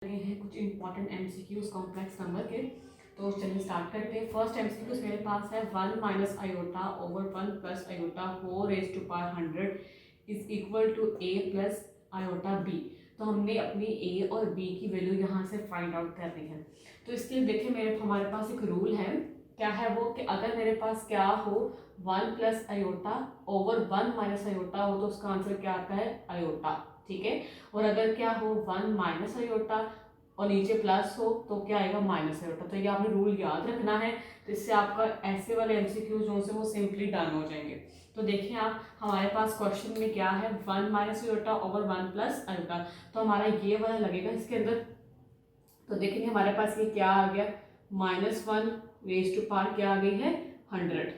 हैं कुछ important MCQs complex number के। तो चलिए स्टार्ट करते हैं। फर्स्ट एमसीक्यूज मेरे पास है 1 minus iota over 1 plus iota 4 raise to power 100 is equal to a plus iota b. तो हमने अपनी ए और बी की वैल्यू यहाँ से फाइंड आउट करनी है। तो इसके लिए देखिए हमारे पास एक रूल है। क्या है वो कि अगर मेरे पास क्या हो 1 plus iota over 1 minus iota हो तो उसका आंसर क्या आता है आयोटा। ठीक है। और अगर क्या हो 1 माइनस आयोटा और नीचे प्लस हो तो क्या आएगा माइनस आयोटा। तो ये आपने रूल याद रखना है। तो इससे आपका ऐसे वाले एमसीक्यूज जो से वो सिंपली डन हो जाएंगे। तो देखिए आप हमारे पास क्वेश्चन में क्या है 1 minus iota over 1 plus iota. तो हमारा ये वाला लगेगा इसके अंदर। तो देखेंगे हमारे पास ये क्या आ गया -1 रेज टू पावर क्या आ गई है 100।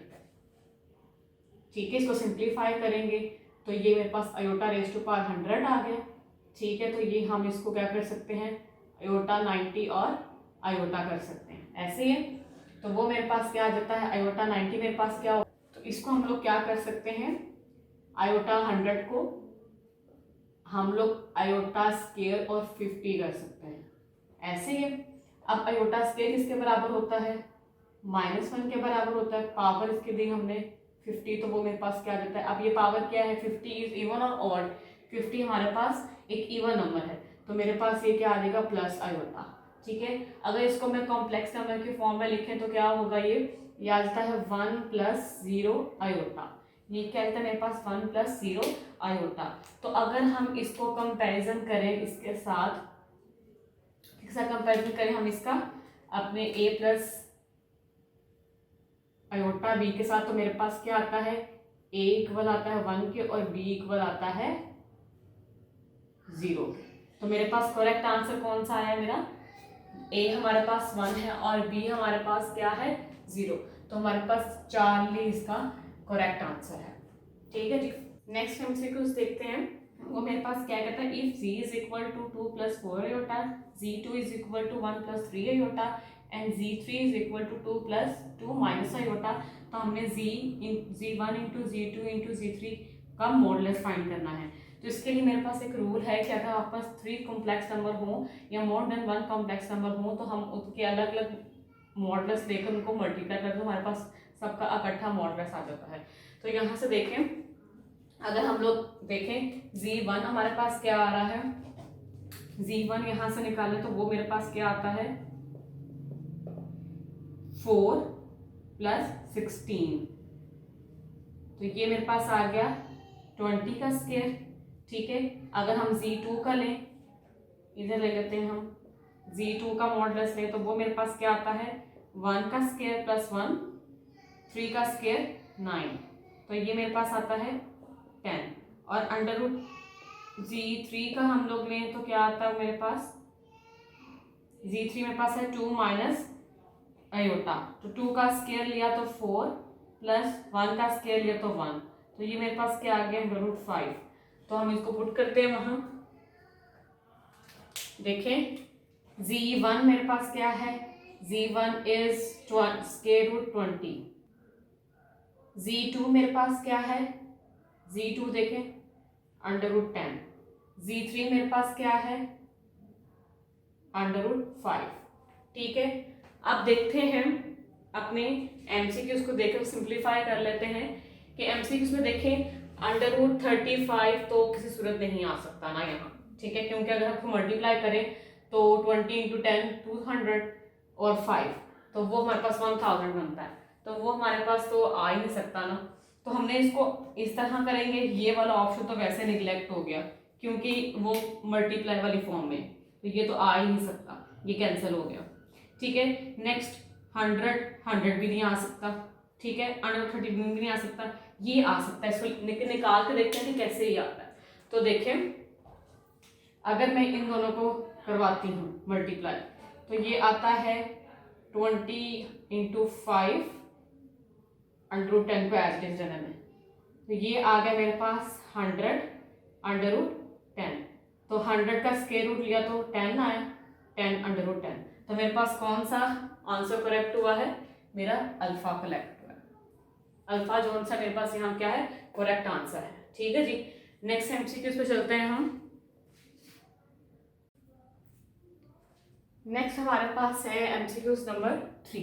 ठीक है। इसको सिंप्लीफाई करेंगे तो ये मेरे पास आयोटा रेज टू पावर 100 आ गया। ठीक है। तो ये हम इसको क्या कर सकते हैं आयोटा 90 और आयोटा कर सकते हैं ऐसे ही। तो वो मेरे पास क्या आ जाता है आयोटा 90 मेरे पास क्या हो। तो इसको हम लोग क्या कर सकते हैं आयोटा 100 को हम लोग आयोटा स्केयर और 50 कर सकते हैं ऐसे ही। अब आयोटा स्केयर किसके बराबर होता है -1 के बराबर होता है। पावर इसके दी हमने 50 तो वो मेरे पास क्या आ जाता है। अब ये पावर क्या है 50 इज इवन और ऑड। 50 हमारे पास एक इवन नंबर है तो मेरे पास ये क्या आ जाएगा प्लस आयोटा। ठीक है। अगर इसको मैं कॉम्प्लेक्स नंबर के फॉर्म में लिखें तो क्या होगा ये आ जाता है 1 प्लस 0 आयोटा। ये क्या आता है मेरे पास 1 प्लस 0 आयोटा। तो अगर हम इसको कंपैरिजन करें इसके साथ कंपैरिजन करें हम इसका अपने a प्लस आयोटा बी के साथ तो मेरे पास क्या आता है a इक्वल आता है 1 के और b इक्वल आता है 0 के। तो मेरे पास करेक्ट आंसर कौन सा आया मेरा a हमारे पास 1 है और b हमारे पास क्या है 0। तो हमारे पास चार्ली इसका करेक्ट आंसर है। ठीक है जी। नेक्स्ट हम से कुछ देखते हैं। वो मेरे पास क्या कहता है if z is equal to 2 plus 4 iota z2 is equal to 1 plus 3 iota and z3 is equal to 2 plus 2 minus iota. तो हमने z1 into z2 into z3 का मॉडुलस फाइंड करना है। तो इसके लिए मेरे पास एक रूल है कि अगर आपके पास 3 कॉम्प्लेक्स नंबर हो या मोर देन 1 कॉम्प्लेक्स नंबर हो तो हम उसके अलग अलग मॉडुलस लेकर उनको मल्टीप्लाई करके हमारे पास सबका इकट्ठा मॉडुलस आ जाता है। तो यहाँ से देखें अगर हम लोग देखें z1 हमारे पास क्या आ रहा है z1 यहाँ से निकाले तो वो मेरे पास क्या आता है 4 प्लस 16। तो ये मेरे पास आ गया 20 का स्क्वायर। ठीक है। अगर हम z2 का लें इधर ले लेते हैं हम z2 का मॉडुलस लें तो वो मेरे पास क्या आता है 1 का स्क्वायर प्लस 1 3 का स्क्वायर 9। तो ये मेरे पास आता है 10 और अंडर रूट z3 का हम लोग लें तो क्या आता है मेरे पास z3 मेरे पास है 2 माइनस आयोटा। तो 2 का स्क्वायर लिया तो 4 प्लस 1 का स्क्वायर लिया तो 1। तो ये मेरे पास क्या आ गया अंडर रूट 5। तो हम इसको पुट करते हैं वहां। देखें z1 मेरे पास क्या है z1 is square root 20। z2 मेरे पास क्या है z2 देखें अंडर रूट 10। z3 मेरे पास क्या है अंडर रूट 5। ठीक है। अब देखते हैं अपने एमसीक्यूज को देखकर सिंप्लीफाई कर लेते हैं कि एमसीक्यूज में देखें अंडर रूट 35 तो किसी सूरत नहीं आ सकता ना यहाँ। ठीक है। क्योंकि अगर आपको मल्टीप्लाई करें तो 20 इंटू 10 200 और 5 तो वो हमारे पास 1000 बनता है। तो वो हमारे पास तो आ ही नहीं सकता ना। तो हमने इसको इस तरह करेंगे। ये वाला ऑप्शन तो वैसे निगलेक्ट हो गया क्योंकि वो मल्टीप्लाई वाली फॉर्म में तो ये तो आ ही नहीं सकता ये कैंसिल हो गया। ठीक है। नेक्स्ट 100 भी नहीं आ सकता। ठीक है। अंडर 30 भी नहीं आ सकता। ये आ सकता है। इसको निकाल के देखते हैं कि कैसे ये आता है। तो देखें अगर मैं इन दोनों को करवाती हूँ मल्टीप्लाई तो ये आता है 20 इंटू 5 अंडर रूट 10 को एज इट इज रहने में। तो ये आ गया मेरे पास 100 अंडर रूट 10। तो 100 का स्क्वायर रूट लिया तो 10 आया 10 अंडर रूट 10। तो मेरे पास कौन सा आंसर करेक्ट हुआ है मेरा अल्फा करेक्ट हुआ है। अल्फा जो सा मेरे पास यहाँ क्या है करेक्ट आंसर है। ठीक है जी। नेक्स्ट एमसीक्यूज पे चलते हैं हम। नेक्स्ट हमारे पास है एमसीक्यूज नंबर 3।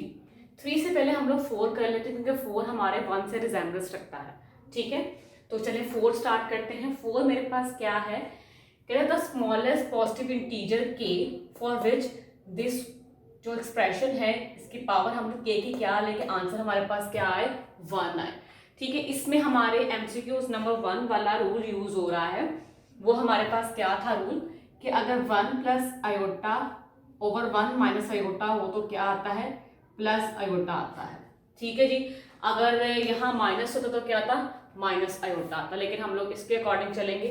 3 से पहले हम लोग 4 कर लेते हैं क्योंकि 4 हमारे 1 से रिजेम्बलेंस रखता है। ठीक है, तो चलिए 4 स्टार्ट करते हैं। 4 मेरे पास क्या है, कह रहे द स्मॉलेस्ट पॉजिटिव इंटीजर के फॉर विच दिस, जो एक्सप्रेशन है इसकी पावर हम लोग के की क्या लेंगे, आंसर हमारे पास क्या आए, 1 आए। ठीक है, इसमें हमारे एमसीक्यूज नंबर 1 वाला रूल यूज हो रहा है। वो हमारे पास क्या था रूल, कि अगर 1 plus iota over 1 minus iota हो तो क्या आता है, प्लस आयोटा आता है। ठीक है जी, अगर यहाँ माइनस होता तो क्या आता, माइनस आयोटा आता, लेकिन हम लोग इसके अकॉर्डिंग चलेंगे।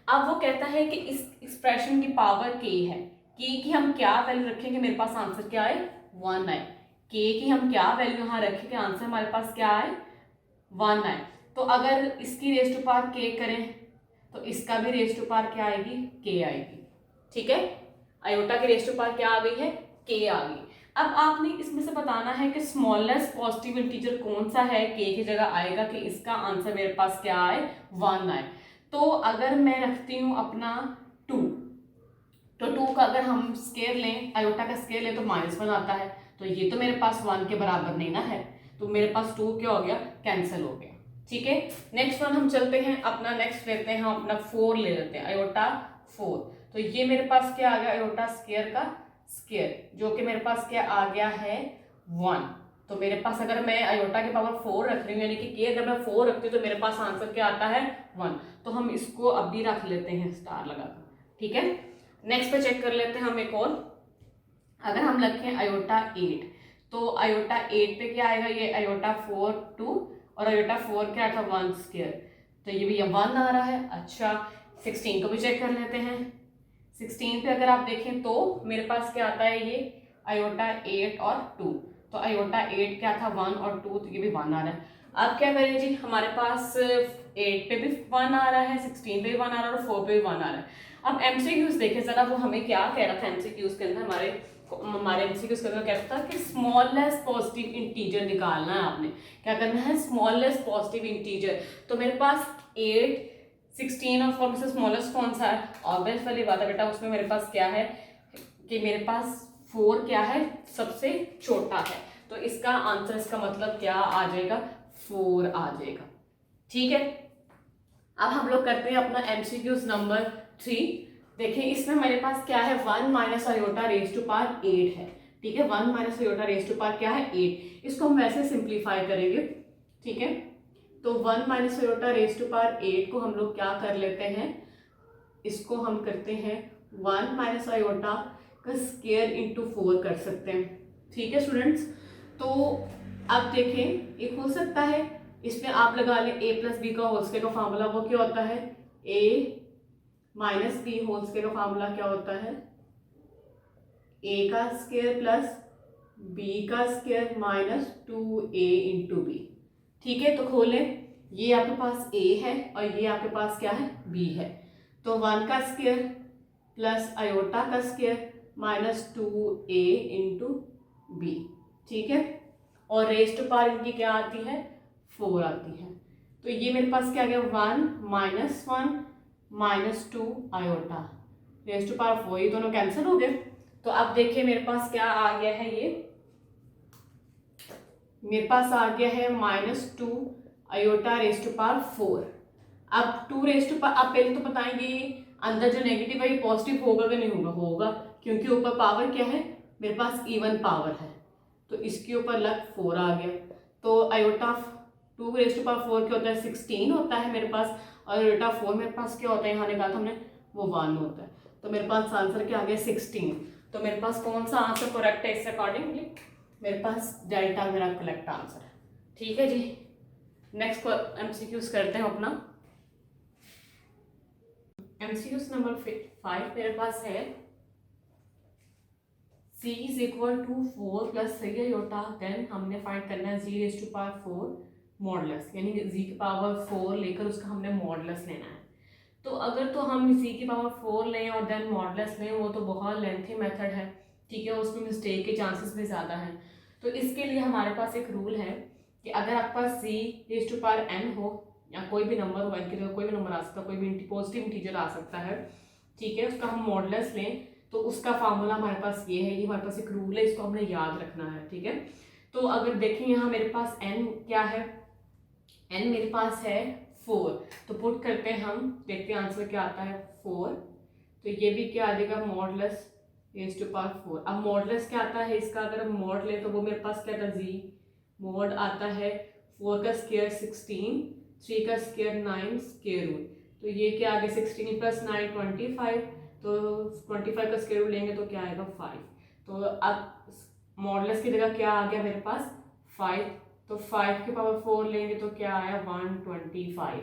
अब वो कहता है कि इस एक्सप्रेशन की पावर के है, के की हम क्या वैल्यू रखेंगे, मेरे पास आंसर क्या आए, 1 आए। के की हम क्या वैल्यू यहाँ रखेंगे, आंसर हमारे पास क्या आए, 1 आए। तो अगर इसकी रेज टू पावर के करें तो इसका भी रेज टू पावर क्या आएगी, के आएगी। ठीक है, आयोटा की रेज टू पावर क्या आ गई है, के आ गई। अब आपने इसमें से बताना है कि स्मॉलेस्ट पॉजिटिव इंटीजर कौन सा है, के की जगह आएगा, कि इसका आंसर मेरे पास क्या आए, 1 आए। तो अगर मैं रखती हूँ अपना 2, तो 2 का अगर हम स्केयर लें, आयोटा का स्केयर लें तो -1 आता है, तो ये तो मेरे पास 1 के बराबर नहीं ना है, तो मेरे पास 2 क्या हो गया, कैंसिल हो गया। ठीक है, नेक्स्ट वन हम चलते हैं, अपना नेक्स्ट लेते हैं, हम अपना 4 ले लेते हैं, आयोटा 4। तो ये मेरे पास क्या आ गया, आयोटा स्केयर का स्केयर, जो कि मेरे पास क्या आ गया है, 1। तो मेरे पास अगर मैं आयोटा की पावर 4 रख रही हूँ, यानी कि अगर मैं 4 रखती हूँ तो मेरे पास आंसर क्या आता है, 1। तो हम इसको अभी रख लेते हैं स्टार लगाकर। ठीक है, नेक्स्ट पे चेक कर लेते हैं हम एक और, अगर हम रखें आयोटा 8, तो आयोटा 8 पे क्या आएगा, ये आयोटा 4 2 और आयोटा 4 क्या था, 1 स्क्वायर, तो ये भी 1 आ रहा है। अच्छा, 16 को भी चेक कर लेते हैं। 16 पे अगर आप देखें तो मेरे पास क्या आता है, ये आयोटा 8 और 2, तो आयोटा 8 क्या था, 1 और 2, तो ये भी 1 आ रहा है। अब क्या करें जी, हमारे पास 8 पे भी 1 आ रहा है, 16 पे भी 1 आ रहा है और 4 पे भी 1 आ रहा है। अब एमसीक्यूज देखें जरा, वो हमें क्या कह रहा था एमसीक्यूज के अंदर, हमारे एमसीक्यूज के अंदर कहता था कि स्मॉलेस्ट पॉजिटिव इंटीजर निकालना है, आपने क्या करना है, स्मॉलेस्ट पॉजिटिव इंटीजर। तो मेरे पास 8 16 और 4 में से स्मॉलेस्ट कौन सा है, ऑब्वियस वाली बात है बेटा, उसमें मेरे पास क्या है कि मेरे पास 4 क्या है, सबसे छोटा है, तो इसका आंसर, इसका मतलब क्या आ जाएगा, 4 आ जाएगा। ठीक है, अब हम लोग करते हैं अपना एमसीक्यूज नंबर 3। देखिए इसमें मेरे पास क्या है, 1 minus iota raise to power 8 है। ठीक है, 1 minus iota raise to power क्या है, 8। इसको हम वैसे सिंप्लीफाई करेंगे। ठीक है, तो 1 minus iota raise to power 8 को हम लोग क्या कर लेते हैं, इसको हम करते हैं 1 माइनस आयोटा का स्क्वायर इंटू 4 कर सकते हैं। ठीक है स्टूडेंट्स, तो अब देखें, एक हो सकता है इसमें आप लगा लें a प्लस बी का होल स्क्वायर का फार्मूला, वो क्या होता है, a minus b whole square का फार्मूला क्या होता है, a का स्क्वायर प्लस b का square minus 2a into b. ठीक है, तो खोलें, ये आपके पास a है और ये आपके पास क्या है, b है, तो 1 का स्क्वायर प्लस आयोटा का square minus 2a into b. ठीक है, और रेज टू पावर इनकी क्या आती है, 4 आती है। तो ये मेरे पास क्या आ गया, 1 minus 2 iota raise to power 4, ये दोनों कैंसिल हो गए। तो अब देखिए मेरे पास क्या आ गया है, ये मेरे पास आ गया है -2 आयोटा रेज टू पावर 4। अब 2 रेज टू पावर, आप पहले तो बताएंगे अंदर जो नेगेटिव है ये पॉजिटिव होगा कि नहीं होगा, होगा, क्योंकि ऊपर पावर क्या है, मेरे पास इवन पावर है, तो इसके ऊपर लग 4 आ गया। तो आयोटा 2 रेज टू पावर 4 क्या होता है, 16 होता है मेरे पास, और आयोटा 4 मेरे पास क्या होता है, यहाँ निकाला हमने, वो 1 होता है। तो मेरे पास आंसर क्या आ गया, 16। तो मेरे पास कौन सा आंसर करेक्ट है, इससे अकॉर्डिंगली मेरे पास डेल्टा मेरा करेक्ट आंसर है। ठीक है जी, नेक्स्ट एमसीक्यूज करते हैं अपना। एमसीक्यूज नंबर 5 मेरे पास है, c is equal to 4 plus 3 iota, then हमने फाइंड करना है z raise to power 4 modulus, यानी कि z की पावर 4 लेकर उसका हमने मॉडुलस लेना है। तो अगर तो हम z की पावर 4 लें और देन मॉडुलस लें, वो तो बहुत लेंथी मेथड है। ठीक है, उसमें मिस्टेक के चांसेस भी ज़्यादा हैं। तो इसके लिए हमारे पास एक रूल है कि अगर आपके पास z raise to power n हो, या कोई भी नंबर हो, n की जगह कोई भी नंबर आ सकता है, कोई भी पॉजिटिव इंटीजर आ सकता है। ठीक है, उसका हम मॉडुलस लें, तो उसका फार्मूला हमारे पास ये है, ये हमारे पास एक रूल है, इसको हमने याद रखना है, ठीक है। तो अगर देखें यहाँ मेरे पास n क्या है, n मेरे पास है 4, तो पुट करते हैं हम, देखते हैं आंसर क्या आता है 4। तो ये भी क्या आ जाएगा मॉडुलस रेज़ टू पावर 4। अब मॉडुलस क्या आता है इसका, अगर हम मॉड ले तो वो मेरे पास क्या था जी, मॉड आता है 4 का स्क्वायर 16, 3 का स्क्वायर 9 स्क्वायर रूट, तो ये क्या आ गया 16 प्लस 9 25, तो 25 का स्क्वायर रूट लेंगे तो क्या आएगा 5। तो अब मॉडुलस की जगह क्या आ गया मेरे पास 5, तो 5 की पावर 4 लेंगे तो क्या आया 125,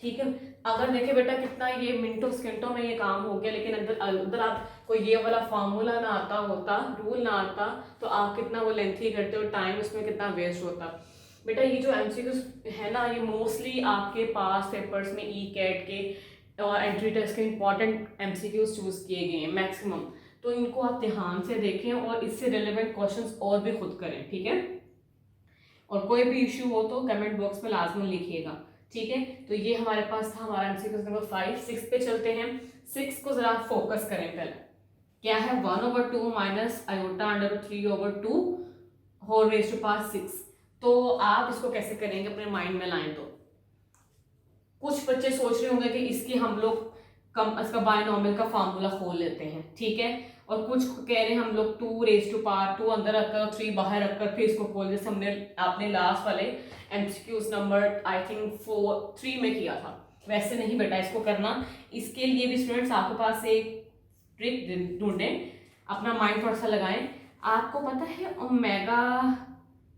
ठीक है। अगर देखें बेटा कितना ये मिनटों सेकंडों में ये काम हो गया, लेकिन अंदर आप कोई ये वाला फार्मूला ना आता होता, रूल ना आता, तो आप कितना वो लेंथी करते हो, टाइम उसमें कितना वेस्ट होता। बेटा ये जो एमसीक्यूज है ना, ये मोस्टली आपके पास पेपर्स में ई कैट के और एंट्री टेस्ट के इंपॉर्टेंट एमसीक्यूज चूज किए गए हैं मैक्सिमम, तो इनको आप ध्यान से देखें और इससे रिलेवेंट क्वेश्चंस और भी खुद करें, ठीक है। और कोई भी इशू हो तो कमेंट बॉक्स में लाजमन लिखिएगा, ठीक है। तो ये हमारे पास था हमारा एमसीक्यू नंबर 5। 6 पे चलते हैं। 6 को जरा फोकस करें पहले, क्या है 1/2 minus iota under 3/2 whole raise to power 6। तो आप इसको कैसे करेंगे अपने माइंड में लाएं, तो कुछ बच्चे सोच रहे होंगे कि इसकी हम लोग इसका बायनॉमियल का फार्मूला खोल लेते हैं, ठीक है। और कुछ कह रहे हैं हम लोग 2 रेज़ टू पावर 2 अंदर रखकर 3 बाहर रखकर फिर इसको खोल, जैसे हमने आपने लास्ट वाले एमसीक्यूज नंबर आई थिंक 3 में किया था, वैसे नहीं बेटा इसको करना। इसके लिए भी स्टूडेंट्स आपके पास एक ट्रिक ढूंढें, अपना माइंड थोड़ा सा लगाएं। आपको पता है ओमेगा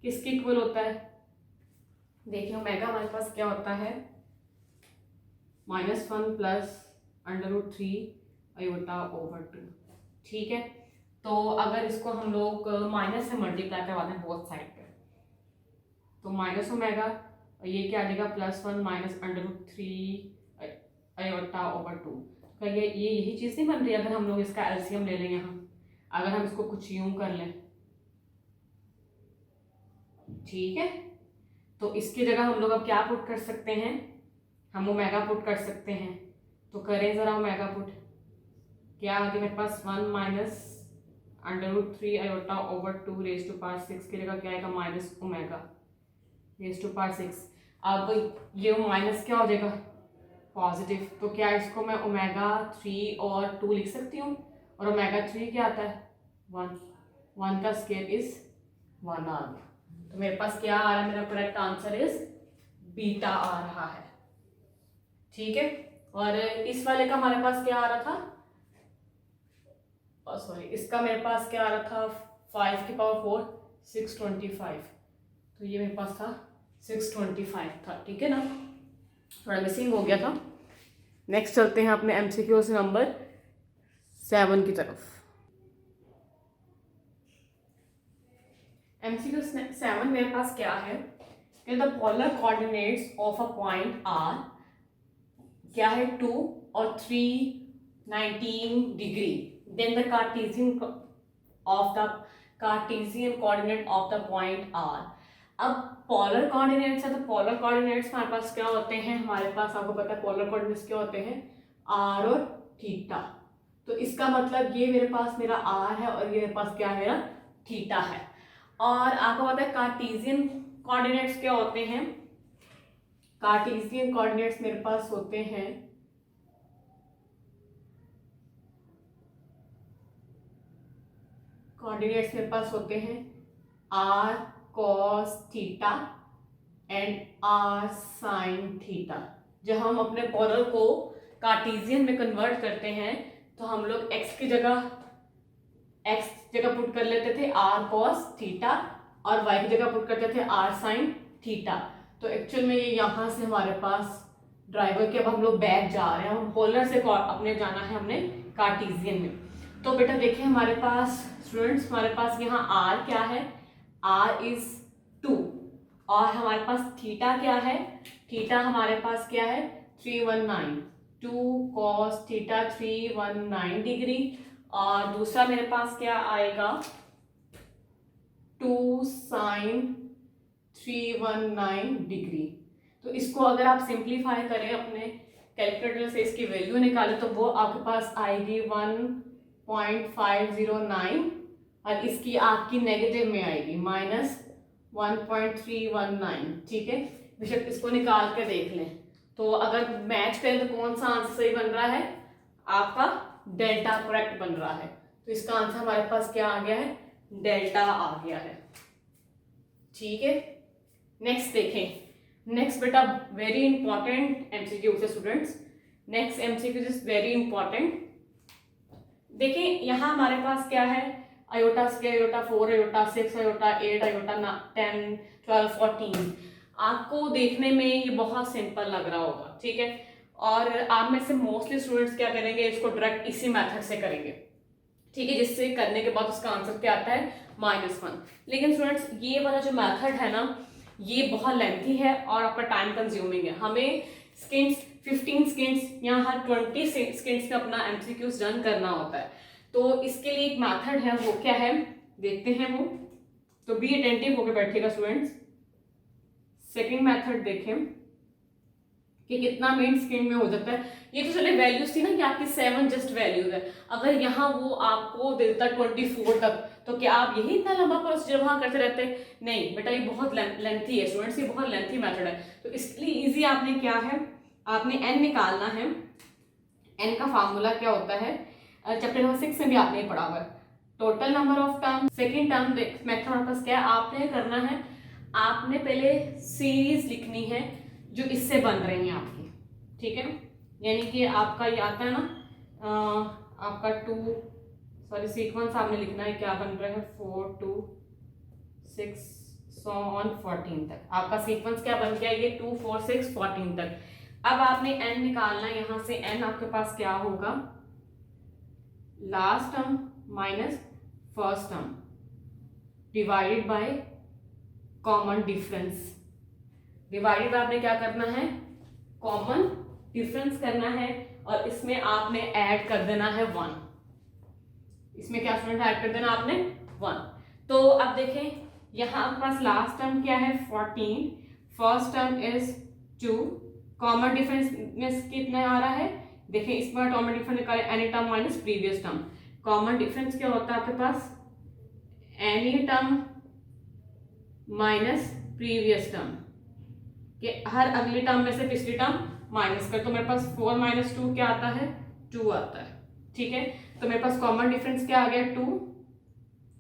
किसके इक्वल होता है, देखिए ओमेगा हमारे पास क्या होता है -1 प्लस √3 आयोटा/2, ठीक है। तो अगर इसको हम लोग माइनस से मल्टीप्लाई करवाते हैं बोथ साइड पे, तो माइनस ओमेगा, ये क्या आ जाएगा +1 माइनस √3 आयोटा/2। तो ये यही चीज़ नहीं बन रही अगर हम लोग इसका एलसीएम ले लें यहाँ, अगर हम इसको कुछ यूं कर लें, ठीक है। तो इसकी जगह हम लोग अब क्या पुट कर सकते हैं, हम ओमेगा पुट कर सकते हैं। तो करें ज़रा ओमेगा पुट, क्या आ गया मेरे पास 1 minus √3 iota raise to power 6 की जगह क्या आएगा minus omega raise to power 6। अब ये माइनस क्या हो जाएगा पॉजिटिव, तो क्या इसको मैं ओमेगा 3 और 2 लिख सकती हूँ, और ओमेगा 3 क्या आता है 1 का स्क्वायर इज 1 आ गया। तो मेरे पास क्या आ रहा है, मेरा करेक्ट आंसर इज बीटा आ रहा है, ठीक है। और इस वाले का हमारे पास क्या आ रहा था, सॉरी इसका मेरे पास क्या आ रहा था 5 की पावर 4 625, तो ये मेरे पास था 625 था, ठीक है ना, थोड़ा मिसिंग हो गया था। नेक्स्ट चलते हैं अपने एमसीक्यू से नंबर 7 की तरफ। एमसीक्यू 7 मेरे पास क्या है कि the polar coordinates of a point R क्या है 2 और 319 degree, then the Cartesian coordinate of the point R। अब पोलर कोऑर्डिनेट्स है, तो पोलर कोऑर्डिनेट्स हमारे पास क्या होते हैं, हमारे पास आपको पता है पोलर कोऑर्डिनेट्स क्या होते हैं R और थीटा। तो इसका मतलब ये मेरे पास मेरा R है और ये मेरे पास क्या है मेरा थीटा है। और आपको पता है कार्टेशियन कोऑर्डिनेट्स क्या होते हैं, कार्टेशियन कोऑर्डिनेट्स मेरे पास होते हैं कोऑर्डिनेट्स मेरे पास होते हैं r cos theta and r sin theta. जब हम अपने पोलर को कार्टेशियन में कन्वर्ट करते हैं तो हम लोग x की जगह पुट कर लेते थे r cos थीटा और y की जगह पुट करते थे r sin थीटा। तो एक्चुअल में ये यहाँ से हमारे पास ड्राइवर के, अब हम लोग बैक जा रहे हैं, हम पोलर से अपने जाना है हमने कार्टेशियन में। तो बेटा देखिए हमारे पास स्टूडेंट्स, हमारे पास यहाँ r क्या है, r इज 2 और हमारे पास थीटा क्या है, थीटा हमारे पास क्या है 319, 2 cos थीटा 319 डिग्री, और दूसरा मेरे पास क्या आएगा 2 sin 319 डिग्री। तो इसको अगर आप सिंप्लीफाई करें अपने कैलकुलेटर से, इसकी वैल्यू निकालें तो वो आपके पास आएगी 1.5 0.509 और इसकी आपकी नेगेटिव में आएगी -1.319। ठीक है, बेशक इसको निकाल के देख लें, तो अगर मैच करें तो कौन सा आंसर सही बन रहा है, आपका डेल्टा करेक्ट बन रहा है। तो इसका आंसर हमारे पास क्या आ गया है, डेल्टा आ गया है। ठीक है, नेक्स्ट देखें। नेक्स्ट बेटा वेरी इंपॉर्टेंट एमसीक्यू से students, next MCQ is very important. देखिए यहाँ हमारे पास क्या है, iota square, iota 4, iota 6, iota 8, iota 10, 12, 14। आपको देखने में ये बहुत सिंपल लग रहा होगा, ठीक है, और आप में से मोस्टली स्टूडेंट्स क्या करेंगे, इसको डायरेक्ट इसी मेथड से करेंगे, ठीक है, जिससे करने के बाद उसका आंसर क्या आता है -1। लेकिन स्टूडेंट्स ये वाला जो मेथड है ना, ये बहुत लेंथी है और आपका टाइम कंज्यूमिंग है। हमें स्किन्स 15 स्किन्स या हर 20 स्किन्स में अपना एमसीक्यूज रन करना होता है। तो इसके लिए एक मेथड है, वो क्या है देखते हैं वो, तो बी अटेंटिव होकर बैठिएगा स्टूडेंट्स। सेकंड मेथड देखें कि कितना मिनट स्क्रीन में हो जाता है। ये तो चले वैल्यूज थी ना कि आपकी 7 जस्ट वैल्यूज है, अगर यहाँ वो आपको देता 24 तक, तो क्या आप यही इतना लंबा प्रोसीजर वहां करते रहते? नहीं बेटा, ये बहुत लेंथी है स्टूडेंट्स, ये बहुत लेंथी मेथड है। तो इसके लिए इजी आपने क्या है, आपने एन निकालना है। एन का फार्मूला क्या होता है, चैप्टर नंबर 6 में भी आपने पढ़ा हुआ है, total number of term. Second term method हमारे पास क्या है, आपने करना है, आपने पहले सीरीज लिखनी है जो इससे बन रही है आपकी, ठीक है, यानी कि आपका ये आता है ना आपका सीक्वेंस आपने लिखना है, क्या बन रहा है 4 2 6 सो ऑन 14 तक, आपका सीक्वेंस क्या बन गया, ये 2 4 6 14 तक। अब आपने एन निकालना है, यहां से एन आपके पास क्या होगा, last term minus first term divided by common difference. Divided by आपने क्या करना है, कॉमन डिफरेंस करना है, और इसमें आपने ऐड कर देना है 1। इसमें क्या स्टूडेंट ऐड कर देना आपने 1। तो अब देखें यहाँ आपके पास लास्ट टर्म क्या है 14, first term is 2, common difference में कितना आ रहा है, देखें इसमें कॉमन डिफरेंस निकाले any term minus previous term. Common difference क्या होता है आपके पास, any term minus previous term, कि हर अगली टर्म में से पिछली टर्म माइनस कर, तो मेरे पास 4 - 2 क्या आता है 2 आता है, ठीक है। तो मेरे पास कॉमन डिफरेंस क्या आ गया 2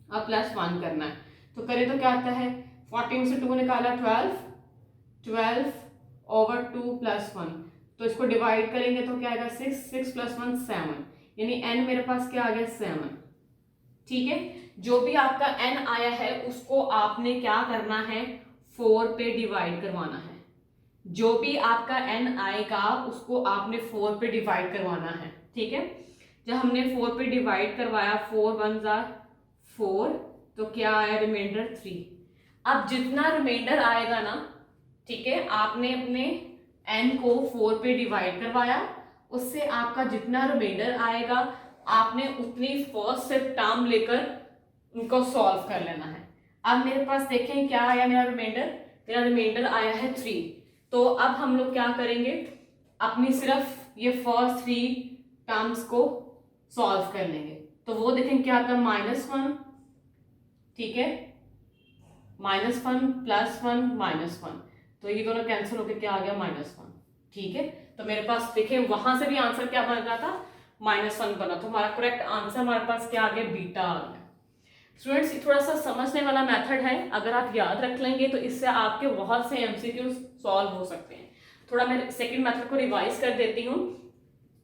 और +1 करना है, तो करें तो क्या आता है 14 से 2 निकाला 12 ओवर 2 + 1, तो इसको डिवाइड करेंगे तो क्या आएगा 6 + 1 7, यानी n मेरे पास क्या आ गया 7, ठीक है। जो भी आपका n आया है उसको आपने क्या करना है 4 पे डिवाइड करवाना है, जो भी आपका n आएगा उसको आपने 4 पे डिवाइड करवाना है, ठीक है। जब हमने 4 पे डिवाइड करवाया 4 1 4, तो क्या आया रिमाइंडर 3। अब जितना रिमाइंडर आएगा ना, ठीक है, आपने अपने n को 4 पे डिवाइड करवाया, उससे आपका जितना रिमाइंडर आएगा आपने उतनी फर्स्ट से टर्म लेकर उनको सॉल्व कर लेना है। अब मेरे पास देखें क्या आया मेरा रिमाइंडर आया है 3। तो अब हम लोग क्या करेंगे, अपनी सिर्फ ये फर्स्ट 3 टर्म्स को सॉल्व कर लेंगे। तो वो देखें क्या आता है -1, ठीक है, -1 +1 -1, तो ये दोनों कैंसिल होकर क्या आ गया -1, ठीक है। तो मेरे पास देखें वहां से भी आंसर क्या बन रहा था -1 बना, तो हमारा करेक्ट आंसर हमारे पास क्या आ गया बीटा आ गया। स्टूडेंट्स ये थोड़ा सा समझने वाला मेथड है, अगर आप याद रख लेंगे तो इससे आपके बहुत से एमसीक्यूज सॉल्व हो सकते हैं। थोड़ा मैं सेकंड मेथड को रिवाइज कर देती हूँ।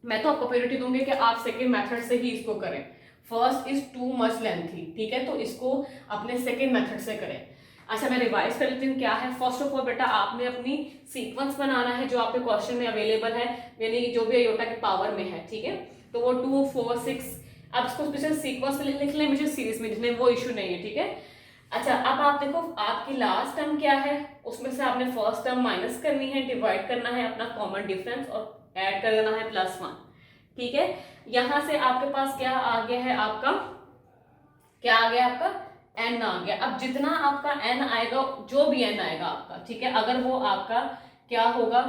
मैं तो आपको प्रायोरिटी दूंगी कि आप सेकंड मेथड से ही इसको करें, first is too much lengthy, ठीक है, तो इसको अपने सेकंड मेथड से करें। अच्छा मैं रिवाइज कर लेती हूँ क्या है। फर्स्ट ऑफ ऑल बेटा आपने अपनी सीक्वेंस बनाना है जो आपके क्वेश्चन में अवेलेबल है, यानी जो भी आयोटा के पावर में है, ठीक है। तो वो 2 4 6, अब इसको स्पेशल सीक्वेंस में लिख लें, मुझे सीरीज में लिखने वो इशू नहीं है, ठीक है। अच्छा अब आप देखो आपकी लास्ट टर्म क्या है, उसमें से आपने फर्स्ट टर्म माइनस करनी है, डिवाइड करना है अपना कॉमन डिफरेंस और ऐड कर देना है +1, ठीक है। यहां से आपके पास क्या आ गया है, आपका क्या आ गया, आपका n आ गया। अब जितना आपका n आएगा, जो भी n आएगा आपका, ठीक है, अगर वो आपका क्या होगा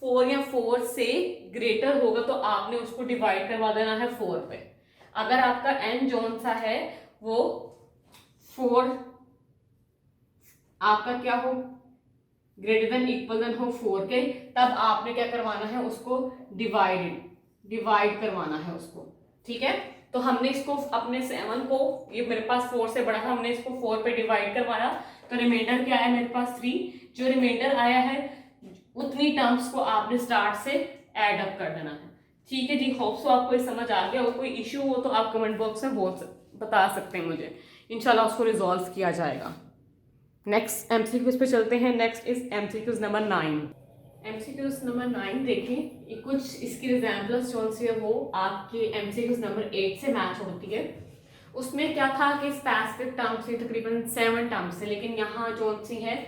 4 या 4 से ग्रेटर होगा तो आपने उसको डिवाइड करवा देना है 4 पे। अगर आपका n जोन सा है वो 4 आपका क्या हो ग्रेटर देन इक्वल देन हो 4 के, तब आपने क्या करवाना है उसको डिवाइड करवाना है उसको। ठीक है, तो हमने इसको अपने 7 को, ये मेरे पास 4 से बड़ा था, हमने इसको 4 पे डिवाइड करवाया, तो रिमाइंडर क्या है मेरे पास 3। जो रिमाइंडर आया है उतनी टर्म्स को आपने स्टार्ट से ऐड अप कर देना है। ठीक है जी, होप सो आपको ये समझ आ गया। और कोई इश्यू हो तो आप कमेंट बॉक्स में बता सकते हैं मुझे, इंशाल्लाह उसको रिजॉल्व किया जाएगा। नेक्स्ट एमसीक्यूज पे चलते हैं। Next is MCQs number 9। MCQs number 9 देखें, ये कुछ इसकी रिजेम्बलेंस जो सी है वो आपके एमसीक्यूज नंबर 8 से मैच होती है। उसमें क्या था कि स्पेसिफिक टर्म्स थी तकरीबन 7 टर्म्स थे, लेकिन यहाँ जो सी है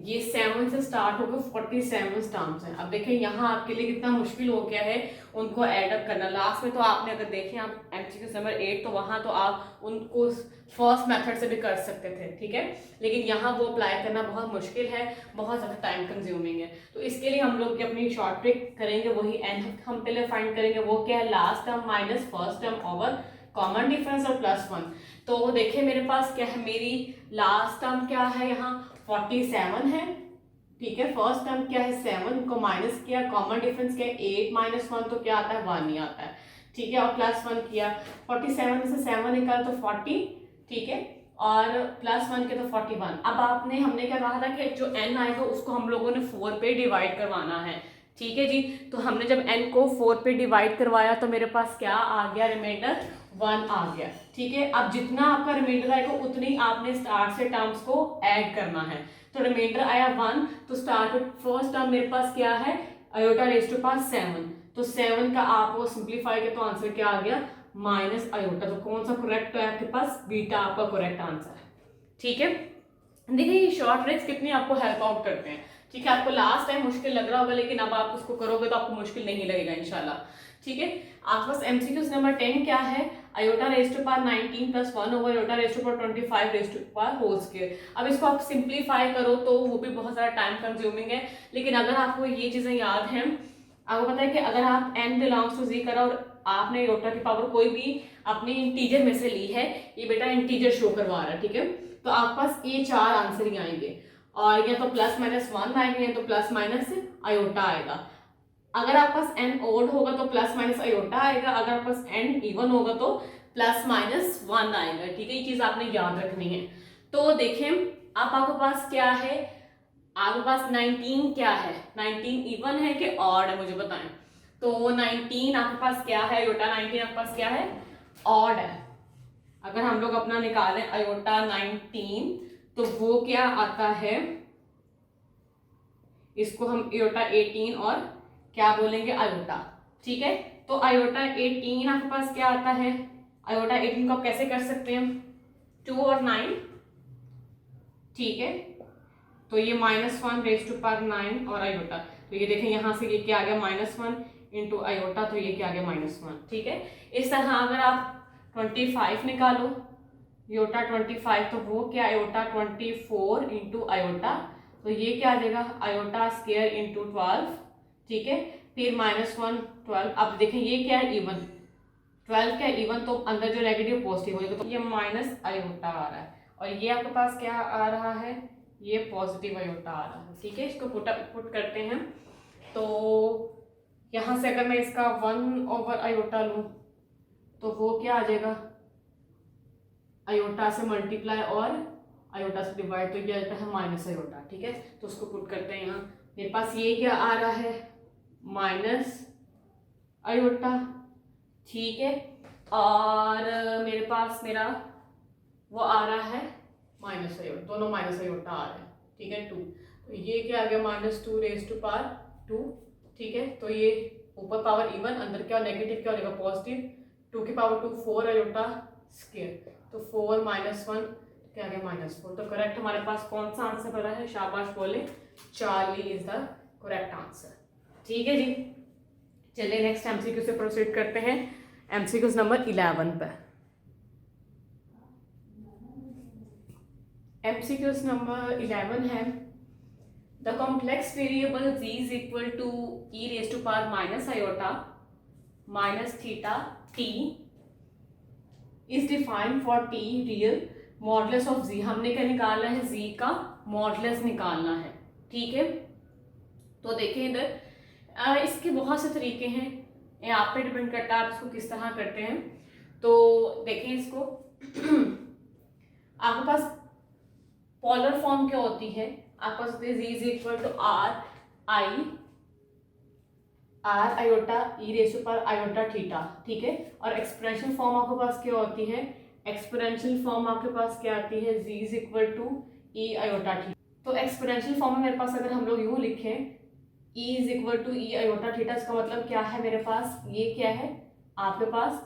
ये 7 से स्टार्ट होकर 47 टर्म्स हैं। अब देखें यहाँ आपके लिए कितना मुश्किल हो गया है उनको ऐड अप करना। लास्ट में तो आपने अगर देखें आप एमसीक्यू नंबर 8, तो वहाँ तो आप उनको फर्स्ट मेथड से भी कर सकते थे। ठीक है, लेकिन यहाँ वो अप्लाई करना बहुत मुश्किल है, बहुत ज़्यादा टाइम कंज्यूमिंग है। तो इसके लिए हम लोग अपनी शॉर्ट ट्रिक करेंगे, वही एन हम पहले फाइंड करेंगे। वो क्या है, last term minus first term over common difference और +1। तो देखिए मेरे पास क्या है, मेरी लास्ट टर्म क्या है यहाँ 47 है। ठीक है, फर्स्ट टर्म क्या है 7 को माइनस किया, कॉमन डिफरेंस क्या है 8 - 1, तो क्या आता है 1 ही आता है। ठीक है, और +1 किया, 47 में से 7 निकाला तो 40। ठीक है, और +1 के तो 41। अब आपने हमने क्या कहा था कि जो n आएगा उसको हम लोगों ने 4 पे डिवाइड करवाना है। ठीक है जी, तो हमने जब n को 4 पे डिवाइड करवाया तो मेरे पास क्या आ गया, रिमाइंडर 1 आ गया। ठीक है, अब जितना आपका रिमाइंडर आएगा उतनी आपने स्टार्ट से टर्म्स को ऐड करना है। तो रिमाइंडर आया 1, तो स्टार्ट फर्स्ट टर्म मेरे पास क्या है आयोटा रेज़ टू पावर 7, तो 7 का आप वो सिंप्लीफाई किया तो आंसर क्या आ गया माइनस आयोटा। तो कौन सा करेक्ट है आपके पास, बीटा आपका करेक्ट आंसर है। ठीक है, देखिए ये शॉर्ट ट्रिक्स कितनी आपको हेल्प आउट करते हैं। ठीक है, आपको लास्ट टाइम मुश्किल लग रहा होगा, लेकिन अब आप उसको करोगे तो आपको मुश्किल नहीं लगेगा इंशाल्लाह। ठीक है, आपके पास एमसीक्यूज नंबर 10 क्या है, iota raise to power 19 + 1 over iota raise to power 25 raise to power whole square. अब इसको आप सिंप्लीफाई करो तो वो भी बहुत ज़्यादा टाइम कंज्यूमिंग है, लेकिन अगर आपको ये चीज़ें याद हैं, आपको पता है कि अगर आप n बिलोंग्स टू 0 और आपने आयोटा की पावर कोई भी अपनी इंटीजर में से ली है, ये बेटा इंटीजर शो करवा रहा है। ठीक है, तो आपके पास ये 4 आंसर ही आएंगे, और या तो +-1 आएंगे या तो + आयोटा आएगा। अगर आपके पास n ओड होगा तो +- आयोटा आएगा, अगर आपके पास n इवन होगा तो +-1 आएगा। ठीक है, ये चीज आपने याद रखनी है। तो देखें अब आपके पास क्या है, आपके पास 19 क्या है, 19 इवन है कि ऑड है, मुझे बताएं। तो 19 आपके पास क्या है, आयोटा 19 आपके पास क्या है, ऑड है। अगर हम लोग अपना निकालें आयोटा 19 तो वो क्या आता है, इसको हम आयोटा 18 और क्या बोलेंगे आयोटा। ठीक है, तो आयोटा 18 आपके पास क्या आता है, आयोटा 18 को आप कैसे कर सकते हैं 2 और 9। ठीक है, तो ये -1 रेज़ टू पावर 9 और आयोटा, तो ये देखें यहाँ से ये क्या आ गया -1 इंटू आयोटा, तो ये क्या आ गया -1। ठीक है, इस तरह अगर आप 25 निकालो आयोटा 25, तो वो क्या आयोटा 24 इंटू आयोटा, तो ये क्या आ जाएगा आयोटा स्क्वायर इंटू 12। ठीक है, फिर -1 12। अब देखें ये क्या है इवन, 12 क्या इवन, तो अंदर जो नेगेटिव पॉजिटिव हो जाएगा, तो ये माइनस आयोटा आ रहा है, और ये आपके पास क्या आ रहा है, ये पॉजिटिव आयोटा आ रहा है। ठीक है, इसको पुट करते हैं, तो यहाँ से अगर मैं इसका 1 ओवर आयोटा लूँ तो वो क्या आ जाएगा आयोटा से मल्टीप्लाई और आयोटा से डिवाइड, तो ये आ जाता है माइनस आयोटा। ठीक है, तो उसको पुट करते हैं यहाँ, मेरे पास ये क्या आ रहा है माइनस आयोटा। ठीक है, और मेरे पास मेरा वो आ रहा है माइनस आयोटा, दोनों माइनस आयोटा आ रहे हैं। ठीक है, 2, तो ये क्या आ गया -2 रेज़ टू पावर 2। ठीक है, तो ये ऊपर पावर इवन, अंदर क्या नेगेटिव क्या हो जाएगा पॉजिटिव, 2 की पावर 2 4 आयोटा स्क्वायर, तो 4 - 1 क्या आ गया -4। तो करेक्ट हमारे पास कौन सा आंसर बना है, शाबाश बोले, Charlie is the correct answer. ठीक है जी, चलिए नेक्स्ट एमसीक्यू से प्रोसीड करते हैं, एमसीक्यूज नंबर 11 पर। एमसीक्यूज नंबर 11 है, the complex variable z is equal to e raise to power -iota - theta t is defined for t real modulus of z. हमने क्या निकालना है, जी का मॉडुलस निकालना है, ठीक है। तो देखिए इधर इसके बहुत से तरीके हैं, ये आप पे डिपेंड करता है आप इसको किस तरह करते हैं। तो देखें इसको आपके पास पोलर फॉर्म क्या होती है, आपके पास होती है z is equal to r iota e ratio पर आयोटा थीटा, ठीक है। और एक्सपोनेंशियल फॉर्म आपके पास क्या होती है, एक्सपोनेंशियल फॉर्म आपके पास क्या आती है, z is equal to e iota theta. तो एक्सपोनेंशियल फॉर्म में मेरे पास अगर हम लोग यूं लिखें E is equal to e iota theta, इसका मतलब क्या है मेरे पास, ये क्या है आपके पास,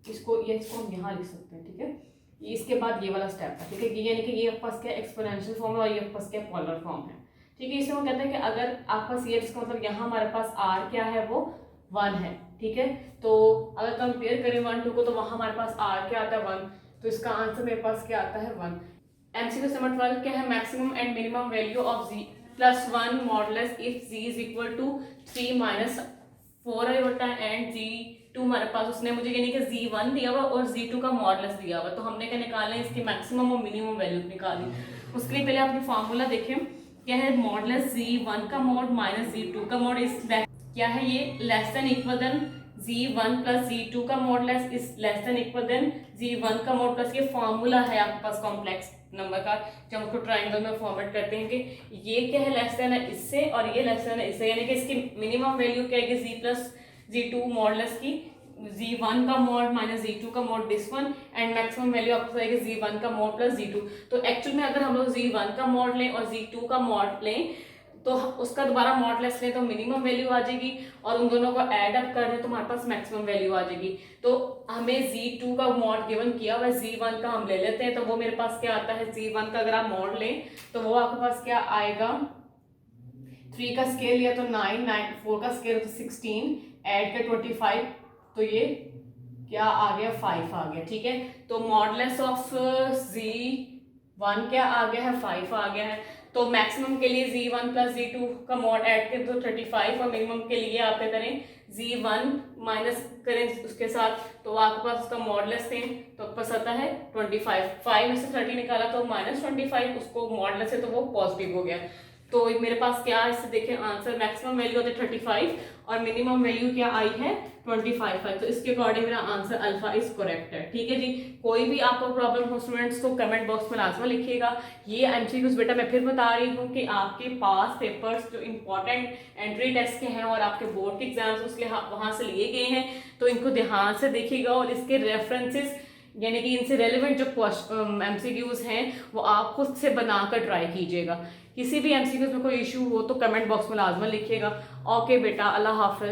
इसको हम यहाँ लिख सकते हैं, ठीक है। इसके बाद ये वाला स्टेप है, ठीक है, यानी कि ये आपके पास क्या एक्सपोनेंशियल फॉर्म है और ये आपके पास क्या पोलर फॉर्म है, ठीक है। इसमें वो कहते हैं कि अगर आपके पास ये, इसका मतलब यहाँ हमारे पास R क्या है, वो 1 है, ठीक है। तो अगर कंपेयर करें 1 2 को, तो वहाँ हमारे पास R क्या आता है 1, तो इसका आंसर मेरे पास क्या आता है 1। MCQ नंबर 12 क्या है, maximum and minimum value of z plus 1 modulus if z is equal to 3 minus 4 iota and z हमारे पास उसने मुझे यानी कि जी1 दिया हुआ और जी2 का मॉडुलस दिया हुआ। तो हमने क्या निकालना है, इसकी मैक्सिमम और मिनिमम वैल्यू निकाली। उसके लिए पहले आपने फार्मूला देखें क्या है, मॉडुलस जी1 का मॉड माइनस जी2 का मॉड इज क्या है, ये less than equal than z one plus z two का modulus is less than equal than z one का मॉड प्लस, ये फार्मूला है आपके पास कॉम्प्लेक्स नंबर का, जब हम उसको ट्राइंगल में फॉर्मेट करते हैं कि ये क्या है लेस देन है इससे और ये लेस देन है इससे, यानी कि इसकी मिनिमम वैल्यू क्या है, जी प्लस जी2 मॉडुलस की जी1 का मॉड माइनस जी2 का mod this one, and maximum value आपको आएगी जी1 का मॉड प्लस जी2। तो एक्चुअल में अगर हम लोग जी1 का मॉड लें और जी2 का मॉड लें तो उसका दोबारा मॉडुलस लें तो मिनिमम वैल्यू आ जाएगी, और उन दोनों को ऐड अप कर दें तो हमारे पास मैक्सिमम वैल्यू आ जाएगी। तो हमें जी2 का मॉड गिवन किया हुआ है, जी1 का हम ले लेते हैं, तो वो मेरे पास क्या आता है, जी1 का अगर आप मॉड लें तो वो आपके पास क्या आएगा, 3 का स्केल लिया तो 9, 4 का स्केल तो 16, ऐड के 25, तो ये क्या आ गया 5 आ गया, ठीक है। तो मॉडुलस ऑफ जी1 क्या आ गया है 5 आ गया है। तो मैक्सिमम के लिए जी1 प्लस जी2 का मॉड ऐड करें तो 35, और मिनिमम के लिए आप क्या करें, जी1 माइनस करें उसके साथ, तो आपके पास उसका मॉडुलस दें तो आपके पास आता है 25, 5 में से 30 निकाला तो -25, उसको मॉडुलस है तो वो पॉजिटिव हो गया। तो मेरे पास क्या है, इससे देखें आंसर मैक्सिमम वैल्यू होती है 35 और मिनिमम वैल्यू क्या आई है 25, तो इसके अकॉर्डिंग मेरा आंसर अल्फा इज करेक्ट है, ठीक है जी। कोई भी आपको प्रॉब्लम हो स्टूडेंट्स तो कमेंट बॉक्स में लाजमा लिखिएगा। ये एमसीक्यूज बेटा मैं फिर बता रही हूँ कि आपके पास पेपर्स जो इंपॉर्टेंट एंट्री टेस्ट के हैं और आपके बोर्ड के एग्जाम्स उसके वहाँ से लिए गए हैं, तो इनको ध्यान से देखिएगा और इसके रेफरेंसेस यानी कि इनसे रेलिवेंट जो एमसीक्यूज हैं वो आप खुद से बनाकर ट्राई कीजिएगा। किसी भी एमसीक्यूज में कोई इशू हो तो कमेंट बॉक्स में लाजमा लिखिएगा। ओके बेटा, अल्लाह हाफिज।